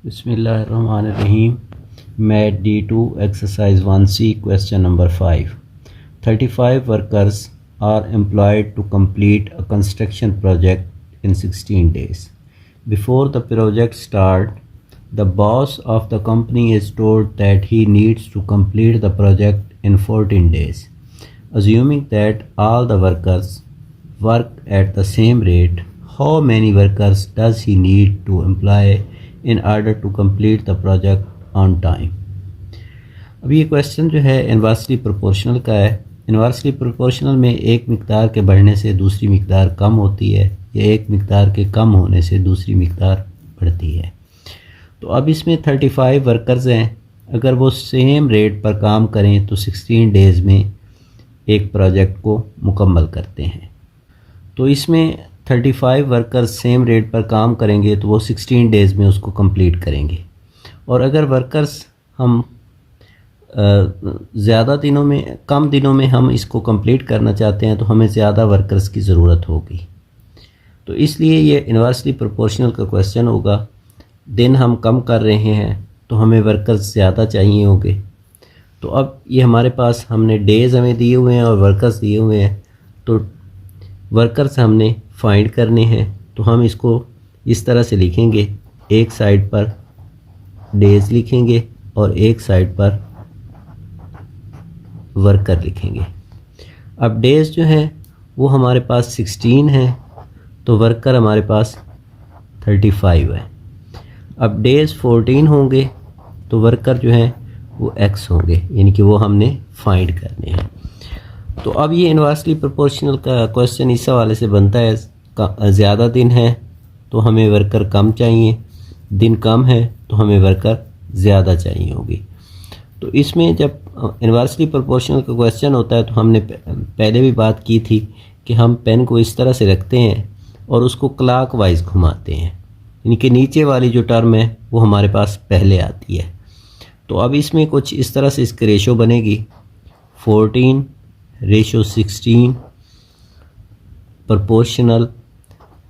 बिस्मिल्लाहिर्रहमानिर्रहीम। Math D2 exercise 1C question number 5। 35 workers are employed to complete a construction project in 16 days. Before the project start, the boss of the company is told that he needs to complete the project in 14 days. Assuming that all the workers work at the same rate, how many workers does he need to employ in order to complete the project on time? अब ये question जो है inversely proportional का है। Inversely proportional में एक मिकदार के बढ़ने से दूसरी मिकदार कम होती है या एक मिकदार के कम होने से दूसरी मिकदार बढ़ती है। तो अब इसमें 35 वर्कर्स हैं, अगर वो सेम रेट पर काम करें तो 16 डेज़ में एक प्रोजेक्ट को मुकम्मल करते हैं। तो इसमें 35 वर्कर्स सेम रेट पर काम करेंगे तो वो 16 डेज़ में उसको कंप्लीट करेंगे। और अगर वर्कर्स हम ज़्यादा दिनों में कम दिनों में हम इसको कंप्लीट करना चाहते हैं तो हमें ज़्यादा वर्कर्स की ज़रूरत होगी। तो इसलिए ये इन्वर्सली प्रोपोर्शनल का क्वेश्चन होगा। दिन हम कम कर रहे हैं तो हमें वर्कर्स ज़्यादा चाहिए होंगे। तो अब ये हमारे पास हमने डेज़ हमें दिए हुए हैं और वर्कर्स दिए हुए हैं, तो वर्कर्स हमने फाइंड करने हैं। तो हम इसको इस तरह से लिखेंगे, एक साइड पर डेज़ लिखेंगे और एक साइड पर वर्कर लिखेंगे। अब डेज़ जो हैं वो हमारे पास 16 हैं तो वर्कर हमारे पास 35 है। अब डेज़ 14 होंगे तो वर्कर जो हैं वो x होंगे, यानी कि वो हमने फाइंड करने हैं। तो अब ये इन्वर्सली प्रोपोर्शनल का क्वेश्चन इस हवाले से बनता है, ज़्यादा दिन है तो हमें वर्कर कम चाहिए, दिन कम है तो हमें वर्कर ज़्यादा चाहिए होगी। तो इसमें जब इन्वर्सली प्रोपोर्शनल का क्वेश्चन होता है तो हमने पहले भी बात की थी कि हम पेन को इस तरह से रखते हैं और उसको क्लॉकवाइज घुमाते हैं, यानी कि नीचे वाली जो टर्म है वो हमारे पास पहले आती है। तो अब इसमें कुछ इस तरह से इसकी रेशो बनेगी 14:16 प्रोपोर्शनल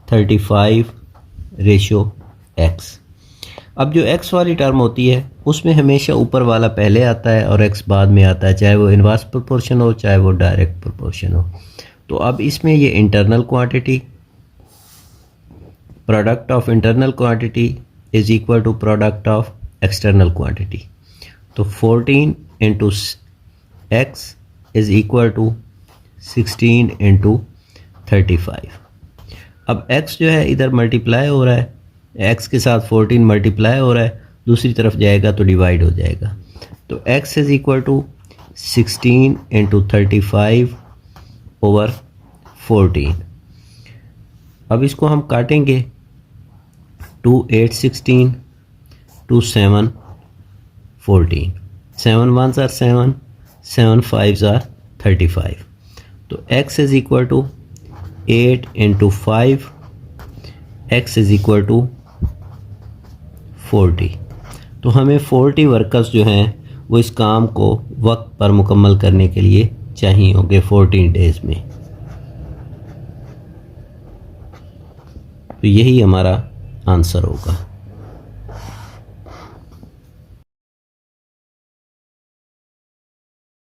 35:x। अब जो x वाली टर्म होती है उसमें हमेशा ऊपर वाला पहले आता है और x बाद में आता है, चाहे वो इनवर्स प्रोपोर्शन हो चाहे वो डायरेक्ट प्रोपोर्शन हो। तो अब इसमें ये internal quantity, product of internal quantity is equal to product of external quantity. तो 14 into x is equal to 16 into 35। अब x जो है इधर मल्टीप्लाई हो रहा है, x के साथ 14 मल्टीप्लाई हो रहा है, दूसरी तरफ जाएगा तो डिवाइड हो जाएगा। तो x is equal to 16 into 35 over 14। अब इसको हम काटेंगे 2 8 16 2 7 14, 7 1s are 7, 7 5s are 35। तो x is equal to 8 into 5, x is equal to 40। तो हमें 40 वर्कर्स जो हैं वो इस काम को वक्त पर मुकम्मल करने के लिए चाहिए होंगे 14 डेज़ में। तो यही हमारा आंसर होगा।